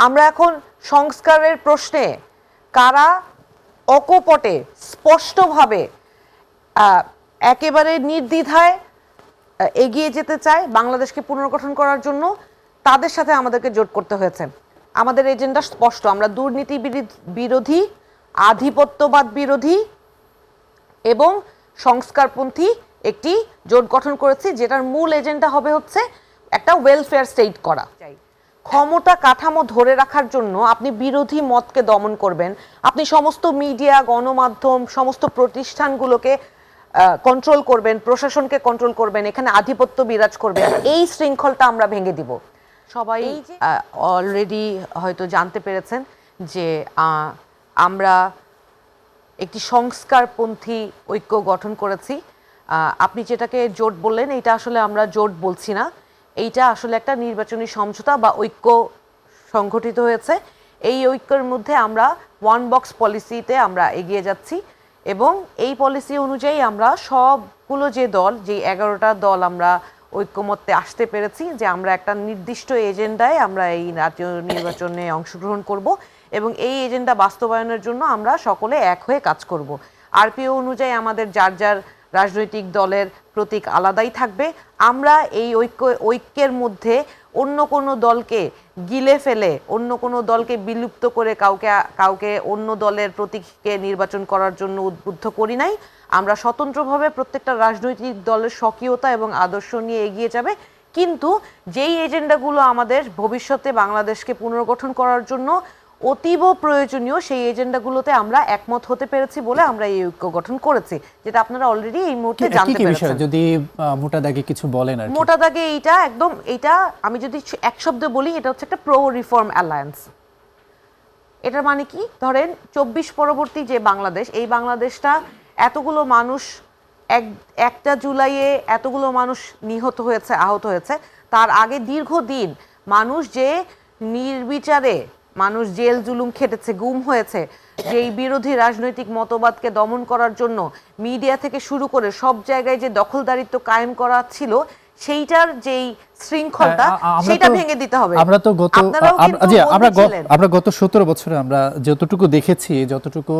আমরা এখন সংস্কারের প্রশ্নে কারা অকপটে স্পষ্টভাবে একেবারে নির্দ্বিধায় এগিয়ে যেতে চায় বাংলাদেশকে পুনর্গঠন করার জন্য, তাদের সাথে আমাদেরকে জোট করতে হয়েছে। আমাদের এজেন্ডা স্পষ্ট, আমরা দুর্নীতি বিরোধী, আধিপত্যবাদ বিরোধী এবং সংস্কারপন্থী একটি জোট গঠন করেছি, যেটার মূল এজেন্ডা হবে হচ্ছে একটা ওয়েলফেয়ার স্টেট করা। ক্ষমতা কাঠামো ধরে রাখার জন্য আপনি বিরোধী মতকে দমন করবেন, আপনি সমস্ত মিডিয়া, গণমাধ্যম, সমস্ত প্রতিষ্ঠানগুলোকে কন্ট্রোল করবেন, প্রশাসনকে কন্ট্রোল করবেন, এখানে আধিপত্য বিরাজ করবে। এই শৃঙ্খলটা আমরা ভেঙে দিব। সবাই অলরেডি হয়তো জানতে পেরেছেন যে আমরা একটি সংস্কারপন্থী ঐক্য গঠন করেছি। আপনি যেটাকে জোট বললেন, এটা আসলে আমরা জোট বলছি না, এইটা আসলে একটা নির্বাচনী সমঝোতা বা ঐক্য সংগঠিত হয়েছে। এই ঐক্যের মধ্যে আমরা ওয়ান বক্স পলিসিতে আমরা এগিয়ে যাচ্ছি এবং এই পলিসি অনুযায়ী আমরা সবগুলো যে 11টা দল আমরা ঐক্যমত্যে আসতে পেরেছি যে আমরা একটা নির্দিষ্ট এজেন্ডায় আমরা এই জাতীয় নির্বাচনে অংশগ্রহণ করব এবং এই এজেন্ডা বাস্তবায়নের জন্য আমরা সকলে এক হয়ে কাজ করব। আরপিও অনুযায়ী আমাদের যার যার রাজনৈতিক দলের প্রতীক আলাদাই থাকবে। আমরা এই ঐক্যের মধ্যে অন্য কোনো দলকে গিলে ফেলে, অন্য কোনো দলকে বিলুপ্ত করে কাউকে অন্য দলের প্রতীককে নির্বাচন করার জন্য উদ্বুদ্ধ করি নাই। আমরা স্বতন্ত্রভাবে প্রত্যেকটা রাজনৈতিক দলের স্বকীয়তা এবং আদর্শ নিয়ে এগিয়ে যাবে, কিন্তু যেই এজেন্ডাগুলো আমাদের ভবিষ্যতে বাংলাদেশকে পুনর্গঠন করার জন্য অতীব প্রয়োজনীয়, সেই এজেন্ডাগুলোতে আমরা একমত হতে পেরেছি বলে আমরা এই ঐক্য গঠন করেছি, যেটা আপনারা অলরেডি এই মুহূর্তে জানতে পেরেছেন। যদি মোটা দাগে কিছু বলেন। আর মোটা দাগে এইটা আমি যদি এক শব্দে বলি, এটা হচ্ছে একটা প্রো রিফর্ম অ্যালায়েন্স। এটার মানে কি, ধরেন 24 পরবর্তী যে বাংলাদেশ, এই বাংলাদেশটা এতগুলো মানুষ, 1 জুলাইয়ে এতগুলো মানুষ নিহত হয়েছে, আহত হয়েছে, তার আগে দীর্ঘদিন মানুষ যে নির্বিচারে মানুষ জেল জুলুম খেটেছে, গুম হয়েছে, যেই বিরোধী রাজনৈতিক মতবাদকে দমন করার জন্য মিডিয়া থেকে শুরু করে সব জায়গায় যে দখলদারিত্ব কায়েম করা ছিল, সেইটার যেই শৃঙ্খলটা, সেটা ভেঙে দিতে হবে। আমরা গত 17 বছরে আমরা যতটুকু দেখেছি, যতটুকু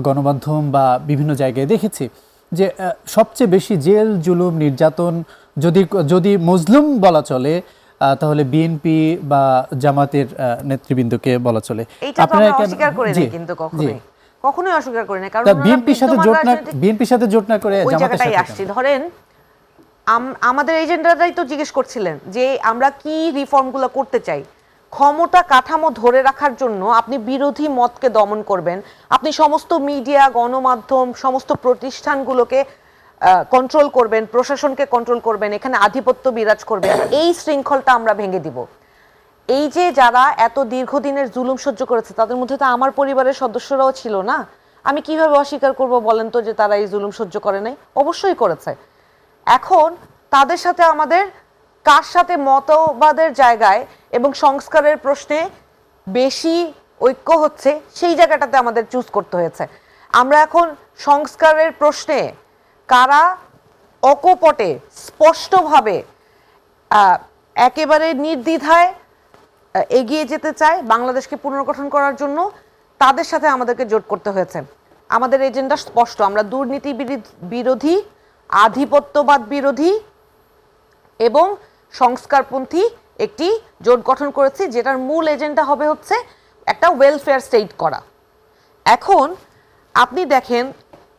গণমাধ্যম বা বিভিন্ন জায়গায় দেখেছি, যে সবচেয়ে বেশি জেল জুলুম নির্যাতন যদি মজলুম বলা চলে তাহলে বিএনপি বা জামাতের নেতৃবৃন্দকে বলা চলে। আপনারা অস্বীকার করে না, কিন্তু কখনোই অস্বীকার করে না, কারণ বিএনপির সাথে জোট না করে ওই জায়গাটাই আসছে। ধরেন আমাদের এজেন্ডাটাই তো জিজ্ঞেস করছিলেন যে আমরা কি রিফর্মগুলো করতে চাই। ক্ষমতা কাঠামো ধরে রাখার জন্য আপনি বিরোধী মতকে দমন করবেন, আপনি সমস্ত মিডিয়া, গণমাধ্যম, সমস্ত প্রতিষ্ঠানগুলোকে কন্ট্রোল করবেন, প্রশাসনকে কন্ট্রোল করবেন, এখানে আধিপত্য বিরাজ করবে। এই শৃঙ্খলটা আমরা ভেঙে দিব। এই যে যারা এত দীর্ঘদিনের জুলুম সহ্য করেছে, তাদের মধ্যে তো আমার পরিবারের সদস্যরাও ছিল না। আমি কিভাবে অস্বীকার করব বলেন তো যে তারা এই জুলুম সহ্য করে নাই? অবশ্যই করেছে। এখন তাদের সাথে আমাদের কার সাথে মতবাদের জায়গায় এবং সংস্কারের প্রশ্নে বেশি ঐক্য হচ্ছে, সেই জায়গাটাতে আমাদের চুজ করতে হয়েছে। আমরা এখন সংস্কারের প্রশ্নে কারা অকপটে স্পষ্টভাবে একেবারে নির্দ্বিধায় এগিয়ে যেতে চায় বাংলাদেশকে পুনর্গঠন করার জন্য, তাদের সাথে আমাদেরকে জোট করতে হয়েছে। আমাদের এজেন্ডা স্পষ্ট, আমরা দুর্নীতি বিরোধী, আধিপত্যবাদ বিরোধী এবং সংস্কারপন্থী একটি জোট গঠন করেছি, যেটার মূল এজেন্ডা হবে হচ্ছে একটা ওয়েলফেয়ার স্টেট করা। এখন আপনি দেখেন,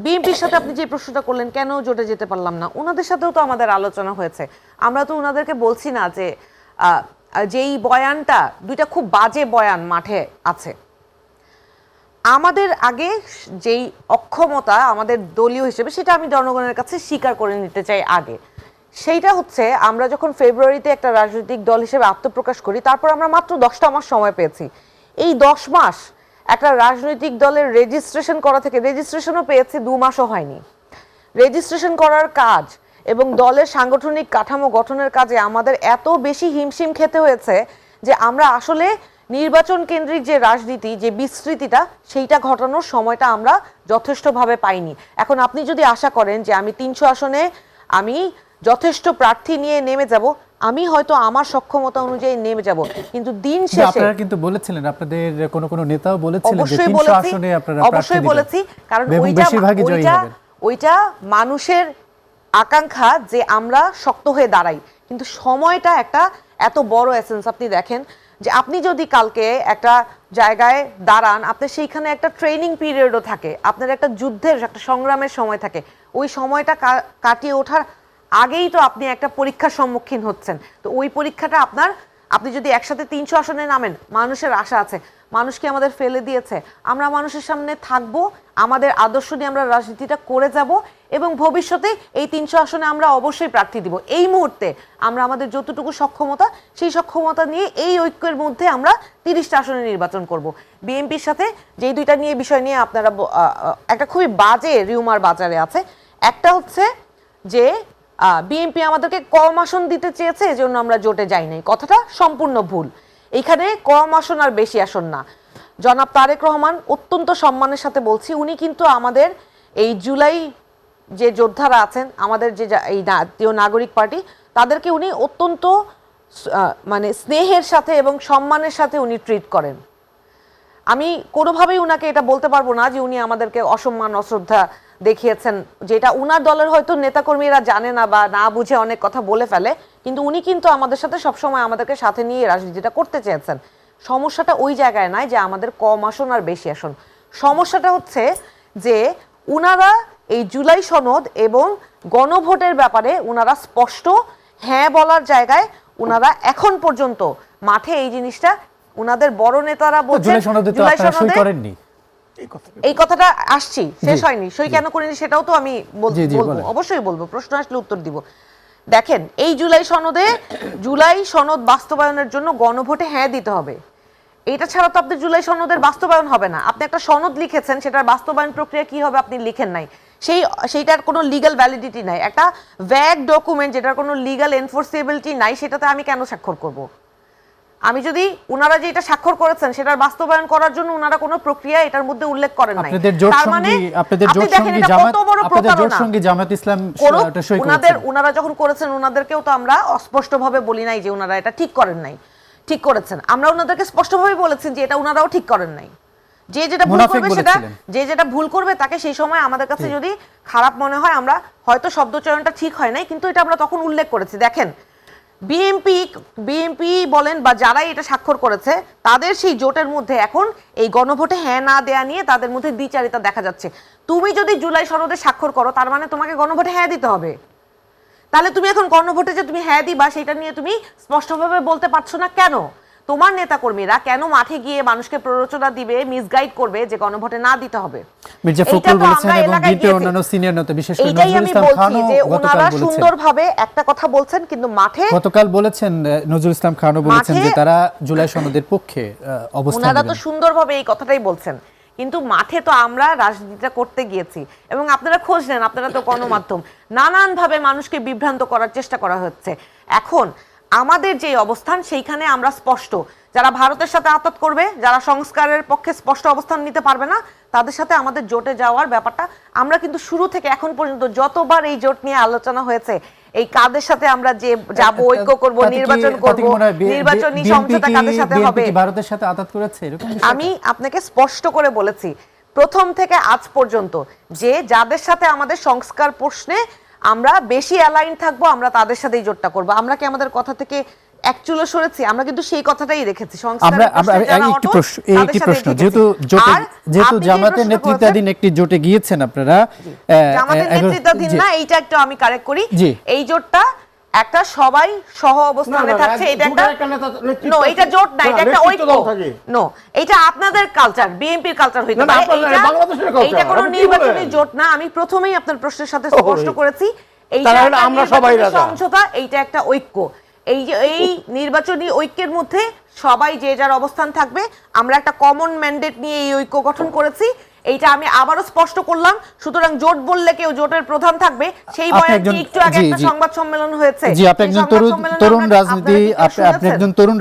বিএনপির সাথে আপনি যে প্রশ্নটা করলেন কেন জোটে যেতে পারলাম না, ওনাদের সাথেও তো আমাদের আলোচনা হয়েছে। আমরা তো ওনাদেরকে বলছি না যে যেই বয়ানটা, 2টা খুব বাজে বয়ান মাঠে আছে। আমাদের আগে যেই অক্ষমতা আমাদের দলীয় হিসেবে, সেটা আমি জনগণের কাছে স্বীকার করে নিতে চাই আগে। সেইটা হচ্ছে, আমরা যখন ফেব্রুয়ারিতে একটা রাজনৈতিক দল হিসেবে আত্মপ্রকাশ করি, তারপর আমরা মাত্র 10টা মাস সময় পেয়েছি। এই 10 মাস একটা রাজনৈতিক দলের রেজিস্ট্রেশন করা থেকে, রেজিস্ট্রেশনও পেয়েছি 2 মাসও হয়নি, রেজিস্ট্রেশন করার কাজ এবং দলের সাংগঠনিক কাঠামো গঠনের কাজে আমাদের এত বেশি হিমশিম খেতে হয়েছে যে আমরা আসলে নির্বাচন কেন্দ্রিক যে রাজনীতি, যে বিস্তৃতিটা, সেইটা ঘটানোর সময়টা আমরা যথেষ্টভাবে পাইনি। এখন আপনি যদি আশা করেন যে আমি 300 আসনে আমি যথেষ্ট প্রার্থী নিয়ে নেমে যাব, আমি হয়তো আমার সক্ষমতা অনুযায়ী নেমে যাব, কিন্তু দিন কিন্তু শেষে আপনারা কিন্তু বলেছিলেন, আপনাদের কোনো নেতাও বলেছিলেন যে অবশ্যই 300 বলেছি, আসনে আপনারা অবশ্যই বলেছি, কারণ এবং বেশিরভাগই জয়ী হবেন। ওইটা মানুষের আকাঙ্ক্ষা যে আমরা শক্ত হয়ে দাঁড়াই, কিন্তু সময়টা একটা এত বড় এসেন্স। আপনি দেখেন যে আপনি যদি কালকে একটা জায়গায় দাঁড়ান, আপনার সেইখানে একটা ট্রেনিং পিরিয়ডও থাকে, আপনার একটা যুদ্ধের একটা সংগ্রামের সময় থাকে, ওই সময়টা কাটিয়ে ওঠার আগেই তো আপনি একটা পরীক্ষার সম্মুখীন হচ্ছেন। তো ওই পরীক্ষাটা আপনি যদি একসাথে 300 আসনে নামেন, মানুষের আশা আছে, মানুষ কি আমাদের ফেলে দিয়েছে? আমরা মানুষের সামনে থাকবো, আমাদের আদর্শ নিয়ে আমরা রাজনীতিটা করে যাব, এবং ভবিষ্যতে এই 300 আসনে আমরা অবশ্যই প্রার্থী দিব। এই মুহূর্তে আমরা আমাদের যতটুকু সক্ষমতা, সেই সক্ষমতা নিয়ে এই ঐক্যের মধ্যে আমরা 30টা আসনে নির্বাচন করব। বিএনপির সাথে যেই দুইটা নিয়ে বিষয় নিয়ে আপনারা একটা খুবই বাজে রিউমার বাজারে আছে। একটা হচ্ছে যে বিএনপি আমাদেরকে কম আসন দিতে চেয়েছে, এজন্য আমরা জোটে যাই নাই। কথাটা সম্পূর্ণ ভুল। এখানে কম আসন আর বেশি আসন না। জনাব তারেক রহমান, অত্যন্ত সম্মানের সাথে বলছি, উনি কিন্তু আমাদের এই জুলাই যে যোদ্ধারা আছেন, আমাদের যে এই জাতীয় নাগরিক পার্টি, তাদেরকে উনি অত্যন্ত মানে স্নেহের সাথে এবং সম্মানের সাথে উনি ট্রিট করেন। আমি কোনোভাবেই উনাকে এটা বলতে পারবো না যে উনি আমাদেরকে অসম্মান অশ্রদ্ধা দেখিয়েছেন, যেটা উনার দলের হয়তো নেতাকর্মীরা জানে না বা না বুঝে অনেক কথা বলে ফেলে, কিন্তু উনি কিন্তু আমাদের সাথে সবসময় আমাদেরকে সাথে নিয়ে রাজনীতিটা করতে চেয়েছেন। সমস্যাটা ওই জায়গায় নয় যে আমাদের কম আসন আর বেশি আসন। সমস্যাটা হচ্ছে যে উনারা এই জুলাই সনদ এবং গণভোটের ব্যাপারে উনারা স্পষ্ট হ্যাঁ বলার জায়গায় উনারা এখন পর্যন্ত মাঠে এই জিনিসটা উনাদের বড় নেতারা বলছেন জুলাই সনদে করেননি। এই কথাটা আসছি, শেষ হয়নি, সই কেন করিনি সেটাও তো আমি বলবো, অবশ্যই বলবো, প্রশ্ন আসলে উত্তর দিব। দেখেন, এই জুলাই সনদ বাস্তবায়নের জন্য গণভোটে হ্যাঁ দিতে হবে। এটা ছাড়া তো আপনার জুলাই সনদের বাস্তবায়ন হবে না। আপনি একটা সনদ লিখেছেন, সেটার বাস্তবায়ন প্রক্রিয়া কি হবে আপনি লিখেন নাই, সেইটার কোনো লিগ্যাল ভ্যালিডিটি নাই। একটা ভ্যাগ ডকুমেন্ট যেটার কোনো লিগ্যাল এনফোর্সেবিলিটি নাই, সেটাতে আমি কেন স্বাক্ষর করব? আমি যদি উনারা যেটা স্বাক্ষর করেছেন সেটার বাস্তবায়ন করার জন্য উনারা কোনো প্রক্রিয়া এটার মধ্যে উল্লেখ করেন নাই, তার মানে আপনি দেখেন এটা কত বড় প্রতারণা। উনারা যখন করেছেন উনাদেরকেও তো আমরা অস্পষ্টভাবে বলি নাই যে উনারা এটা ঠিক করেন নাই, ঠিক করেছেন। আমরা উনাদেরকে স্পষ্টভাবে বলেছি যে এটা উনারাও ঠিক করেন নাই। যে যেটা ভুল করবে তাকে সেই সময় আমাদের কাছে যদি খারাপ মনে হয়, আমরা হয়তো শব্দচয়নটা ঠিক হয় নাই, কিন্তু এটা আমরা তখন উল্লেখ করেছি। দেখেন, বিএনপি বলেন বা যারাই এটা স্বাক্ষর করেছে, তাদের সেই জোটের মধ্যে এখন এই গণভোটে হ্যাঁ না দেয়া নিয়ে তাদের মধ্যে দ্বিচারিতা দেখা যাচ্ছে। তুমি যদি জুলাই সনদে স্বাক্ষর করো, তার মানে তোমাকে গণভোটে হ্যাঁ দিতে হবে। তাহলে তুমি এখন গণভোটে যে তুমি হ্যাঁ দিবা, সেটা নিয়ে তুমি স্পষ্টভাবে বলতে পারছো না কেন? তোমার নেতাকর্মীরা কেন মাঠে গিয়ে মানুষকে প্ররোচনা দিবে, মিসগাইড করবে যে গণভোটে না দিতে হবে? মির্জা ফখরুল বলেছেন এবং বিএনপির অন্যান্য সিনিয়র নেতা বিশেষ করে নজরুল ইসলাম খানও ওনারা সুন্দরভাবে একটা কথা বলছেন, কিন্তু মাঠে গতকাল বলেছেন, নজরুল ইসলাম খানও বলেছেন যে তারা জুলাই সনদের পক্ষে অবস্থান নেবেন। ওনারা তো সুন্দরভাবে এই কথাটাই বলছেন, কিন্তু মাঠে তো আমরা রাজনীতিটা করতে গিয়েছি, এবং আপনারা খোঁজ নেন, আপনারা তো গণমাধ্যম, নানানভাবে মানুষকে বিভ্রান্ত করার চেষ্টা করা হচ্ছে। এখন আমাদের যে অবস্থান সেইখানে আমরা স্পষ্ট। যারা ভারতের সাথে আঁতাত করবে, যারা সংস্কারের পক্ষে স্পষ্ট অবস্থান নিতে পারবে না, তাদের সাথে আমাদের জোটে যাওয়ার ব্যাপারটা আমরা কিন্তু শুরু থেকে এখন পর্যন্ত যতবার এই জোট নিয়ে আলোচনা হয়েছে, এই কাদের সাথে আমরা যে যাব, ঐক্য করব, নির্বাচন করব, নির্বাচনী সমঝোতা কাদের সাথে হবে, ভারতের সাথে আঁতাত করেছে এরকম আমি আপনাকে স্পষ্ট করে বলেছি প্রথম থেকে আজ পর্যন্ত যে যাদের সাথে আমাদের সংস্কার প্রশ্নে আমরা বেশি অ্যালাইন থাকবো, আমরা তাদের সাথেই জোটটা করব। আমরা কি আমাদের কথা থেকে এক চুলো সরেছি? আমরা কিন্তু সেই কথাটাই রেখেছি। যেহেতু জামাতের নেতৃত্বাধীন একটি জোটে গিয়েছেন আপনারা, জামাতের নেতৃত্বাধীন না, এইটা একটু আমি কারেক্ট করি, এই জোটটা একটা সবাই সহ অবস্থানে থাকছে, এটা একটা নো, এটা জোট না, এটা একটা ঐক্য। নো, এটা আপনাদের কালচার, বিএনপির কালচার হইতে পারে, এইটা কোনো নির্বাচনী জোট না। আমি প্রথমেই আপনার প্রশ্নের সাথে স্পষ্ট করেছি, এইটা আমরা সবাই সমঝোতা, এইটা একটা ঐক্য। এই নির্বাচনী ঐক্যের মধ্যে সবাই যে যার অবস্থান থাকবে, আমরা একটা কমন ম্যান্ডেট নিয়ে এই ঐক্য গঠন করেছি, এইটা আমি আবারও স্পষ্ট করলাম। সুতরাং জোট বললে কেউ জোটের প্রধান থাকবে, সেই বয়ানটি একটু আগে একটা সংবাদ সম্মেলন হয়েছে, জি, আপনি একজন তরুণ রাজনীতি, আপনি একজন তরুণ